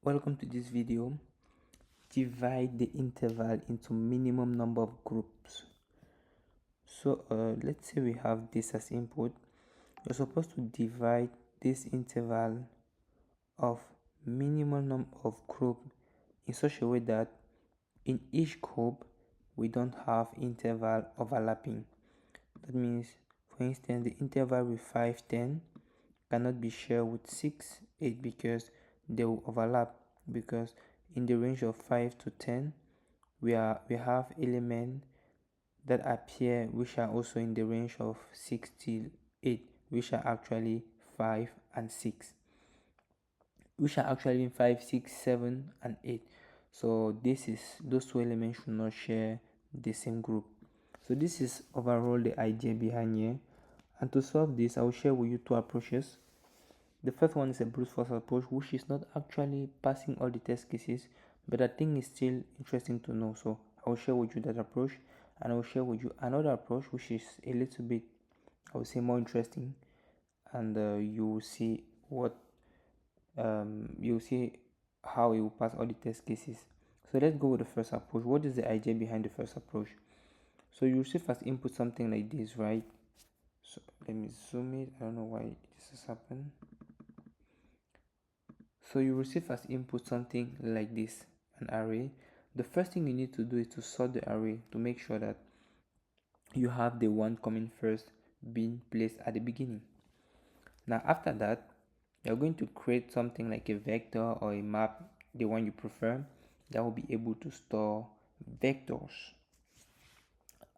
Welcome to this video. Divide the interval into minimum number of groups. So let's say we have this as input. You're supposed to divide this interval of minimum number of group in such a way that in each group we don't have interval overlapping. That means, for instance, the interval with 5, 10 cannot be shared with 6, 8 because they will overlap, because in the range of 5 to 10 we have elements that appear which are also in the range of 6 till 8, which are actually 5 and 6, which are actually 5, 6, 7 and 8. So those two elements should not share the same group. So this is overall the idea behind here. And to solve this, I will share with you two approaches. The first one is a brute force approach, which is not actually passing all the test cases, but I think it's still interesting to know. So I will share with you that approach, and I will share with you another approach which is a little bit, I would say, more interesting, and you will see you will see how it will pass all the test cases. So let's go with the first approach. What is the idea behind the first approach? So you receive as input something like this, right? So let me zoom it. I don't know why this has happened. So you receive as input something like this, an array. The first thing you need to do is to sort the array to make sure that you have the one coming first being placed at the beginning. Now after that, you're going to create something like a vector or a map, the one you prefer, that will be able to store vectors.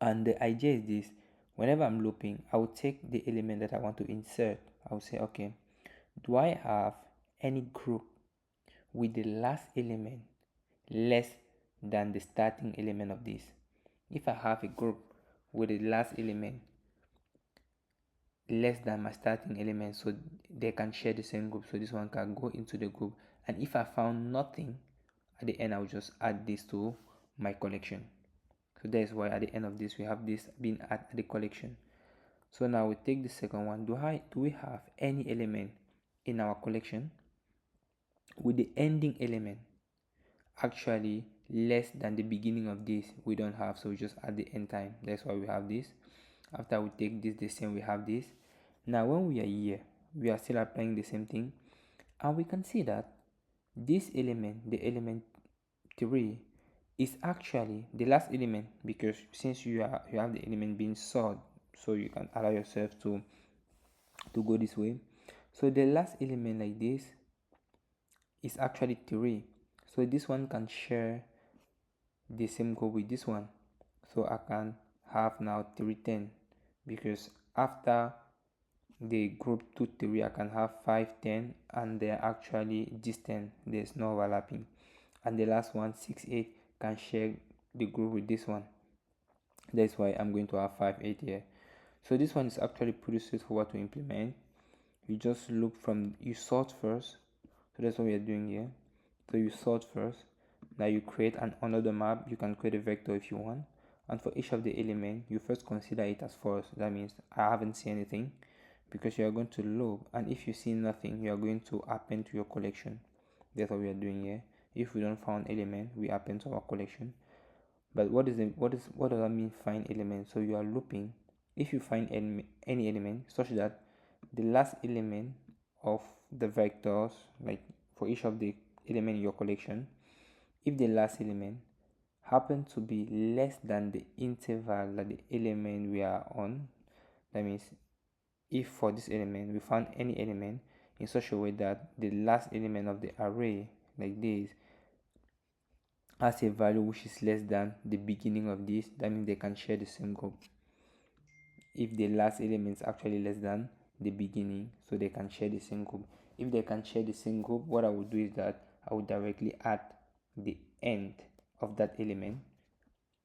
And the idea is this: whenever I'm looping, I will take the element that I want to insert. I will say, okay, do I have any group with the last element less than the starting element of this? If I have a group with the last element less than my starting element, so they can share the same group, so this one can go into the group. And if I found nothing at the end, I will just add this to my collection. So that is why at the end of this we have this being at the collection. So now we take the second one. Do we have any element in our collection with the ending element actually less than the beginning of this? We don't have, so we just add the end time. That's why we have this. After we take this the same, we have this. Now when we are here, we are still applying the same thing, and we can see that this element, the element 3, is actually the last element, because since you have the element being sorted, so you can allow yourself to go this way. So the last element like this is actually 3, so this one can share the same group with this one. So I can have now 310, because after the group 2 3 I can have 5 10, and they're actually distant, there's no overlapping. And the last one 6 8 can share the group with this one. That's why I'm going to have 5 8 here. So this one is actually pretty straightforward to implement. You just look from, you sort first. So that's what we are doing here. So you sort first. Now you create another map. You can create a vector if you want, and for each of the element you first consider it as false. That means I haven't seen anything, because you are going to loop, and if you see nothing you are going to append to your collection. That's what we are doing here. If we don't find element, we append to our collection. But what does that mean, find element? So you are looping. If you find any element such that the last element of the vectors, like for each of the element in your collection, if the last element happen to be less than the interval that the element we are on, that means if for this element we found any element in such a way that the last element of the array like this has a value which is less than the beginning of this, that means they can share the same group. If the last element is actually less than the beginning, so they can share the same group. If they can share the same group, what I would do is that I would directly add the end of that element,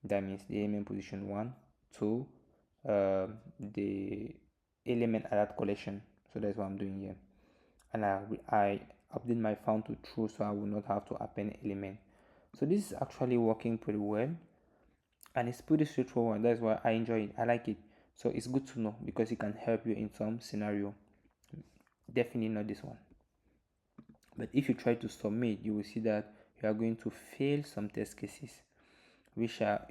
that means the element position 1 to the element at that collection. So that's what I'm doing here, and I update my found to true, so I will not have to append element. So this is actually working pretty well, and it's pretty straightforward. That's why I enjoy it. I like it. So it's good to know, because it can help you in some scenario. Definitely not this one, But if you try to submit, you will see that you are going to fail some test cases, which are,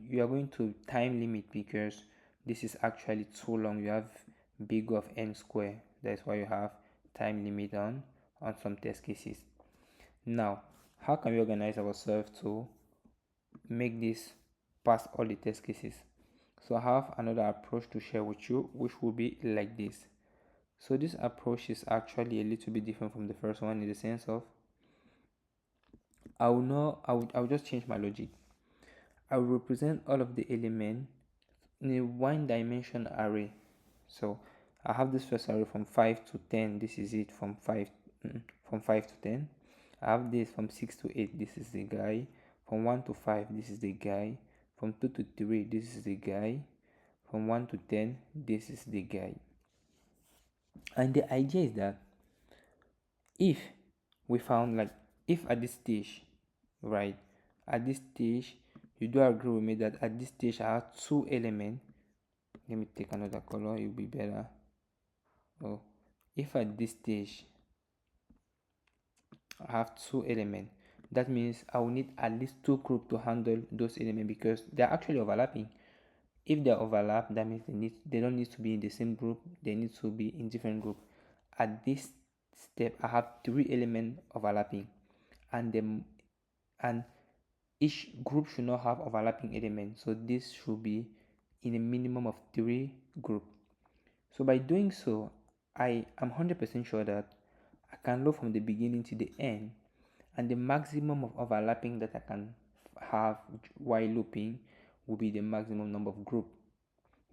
you are going to time limit because this is actually too long. You have big of n square. That's why you have time limit on some test cases. Now, how can we organize ourselves to make this pass all the test cases? So I have another approach to share with you, which will be like this. So this approach is actually a little bit different from the first one in the sense of I will just change my logic. I will represent all of the elements in a one dimension array. So I have this first array from 5 to 10. This is it from 5 to 10. I have this from 6 to 8. This is the guy. From 1 to 5. This is the guy. From 2 to 3. This is the guy. From 1 to 10. This is the guy. And the idea is that if we found, like, if at this stage, right, at this stage you do agree with me that at this stage I have two elements. Let me take another color, it will be better. Oh, if at this stage I have two elements, that means I will need at least two groups to handle those elements because they are actually overlapping. If they overlap, that means they don't need to be in the same group, they need to be in different group. At this step I have three elements overlapping, and each group should not have overlapping elements, so this should be in a minimum of three groups. So by doing so, I am 100% sure that I can loop from the beginning to the end, and the maximum of overlapping that I can have while looping will be the maximum number of group.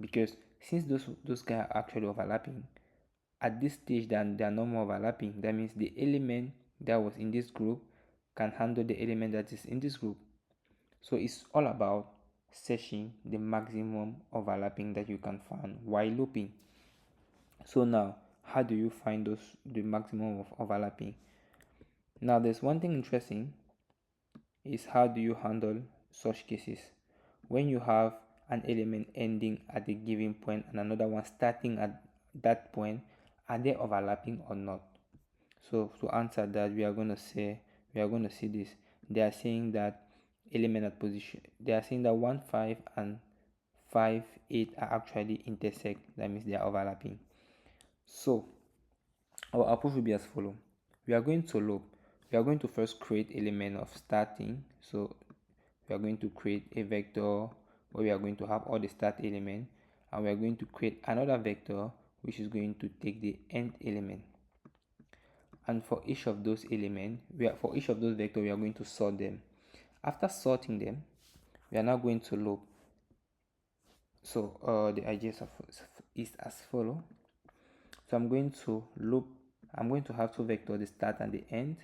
Because since those guys are actually overlapping, at this stage then they are no more overlapping. That means the element that was in this group can handle the element that is in this group. So it's all about searching the maximum overlapping that you can find while looping. So now, how do you find the maximum of overlapping? Now there's one thing interesting, is how do you handle such cases when you have an element ending at a given point and another one starting at that point. Are they overlapping or not? So to answer that, we are going to see this. They are saying that element at position, they are saying that 1 5 and 5 8 are actually intersect. That means they are overlapping. So our approach will be as follow. We are going to loop. We are going to first create element of starting. So we are going to create a vector where we are going to have all the start element, and we are going to create another vector which is going to take the end element. And for each of those elements, for each of those vectors, we are going to sort them. After sorting them, we are now going to loop. So the idea is as follow. So I'm going to loop. I'm going to have two vectors, the start and the end,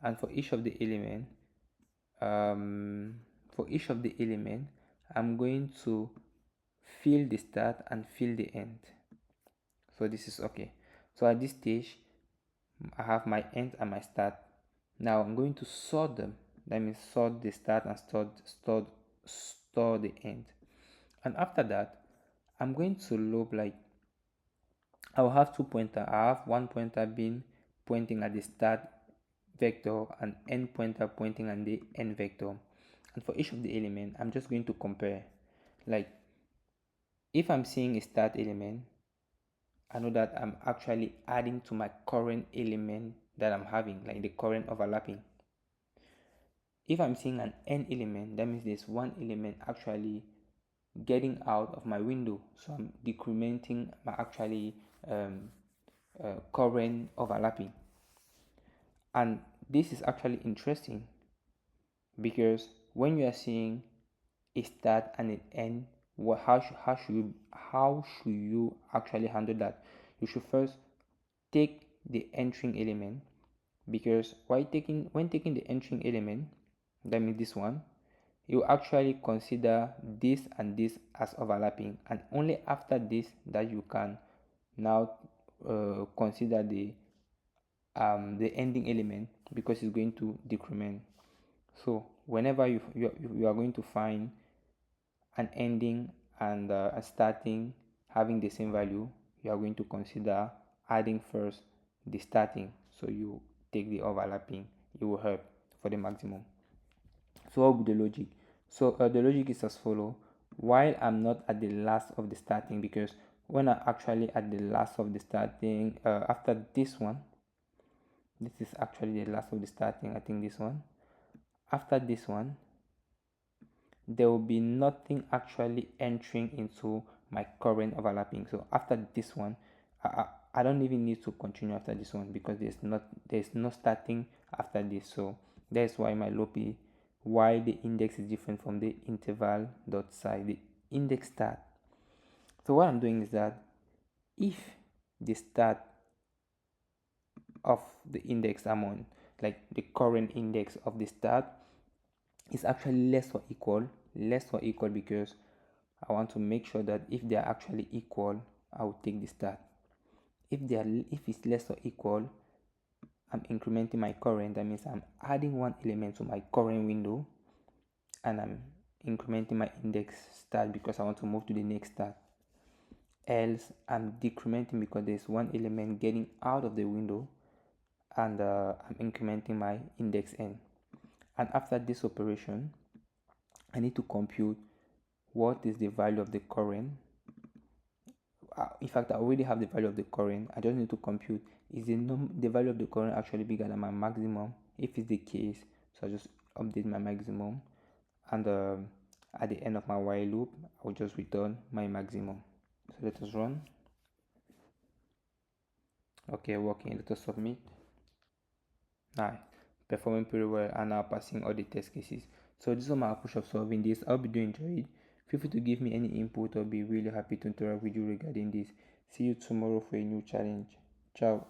and for each of the element, I'm going to fill the start and fill the end. So this is okay. So at this stage, I have my end and my start. Now I'm going to sort them. That means sort the start and store the end. And after that, I'm going to loop, like, I will have two pointers. I have one pointer being pointing at the start vector and end pointer pointing at the end vector. And for each of the element, I'm just going to compare. Like, if I'm seeing a start element, I know that I'm actually adding to my current element that I'm having, like the current overlapping. If I'm seeing an end element, that means there's one element actually getting out of my window, so I'm decrementing my actually current overlapping. And this is actually interesting because when you are seeing a start and an end, how should you actually handle that? You should first take the entering element, because when taking the entering element, that means this one, you actually consider this and this as overlapping, and only after this that you can now consider the ending element, because it's going to decrement. So whenever you are going to find an ending and a starting having the same value, you are going to consider adding first the starting. So you take the overlapping, it will help for the maximum. So what will be the logic? So the logic is as follow. While I'm not at the last of the starting, because when I'm actually at the last of the starting, after this one, this is actually the last of the starting, I think this one. After this one, there will be nothing actually entering into my current overlapping. So after this one, I don't even need to continue after this one, because there's no starting after this. So that's why my loop is why the index is different from the interval dot side. The index start. So what I'm doing is that if the start of the index I'm on, like the current index of the start, is actually less or equal, because I want to make sure that if they are actually equal, I will take the start. If it's less or equal, I'm incrementing my current. That means I'm adding one element to my current window, and I'm incrementing my index start because I want to move to the next start. Else I'm decrementing because there's one element getting out of the window, and I'm incrementing my index n. And after this operation, I need to compute what is the value of the current. In fact, I already have the value of the current. I just need to compute, is the value of the current actually bigger than my maximum? If it's the case, so I just update my maximum, and at the end of my while loop, I'll just return my maximum. So let us run. Okay, working. Let us submit. Nice, performing pretty well, and now passing all the test cases. So this is my approach of solving this. I hope you do enjoy it. Feel free to give me any input. I'll be really happy to interact with you regarding this. See you tomorrow for a new challenge. Ciao.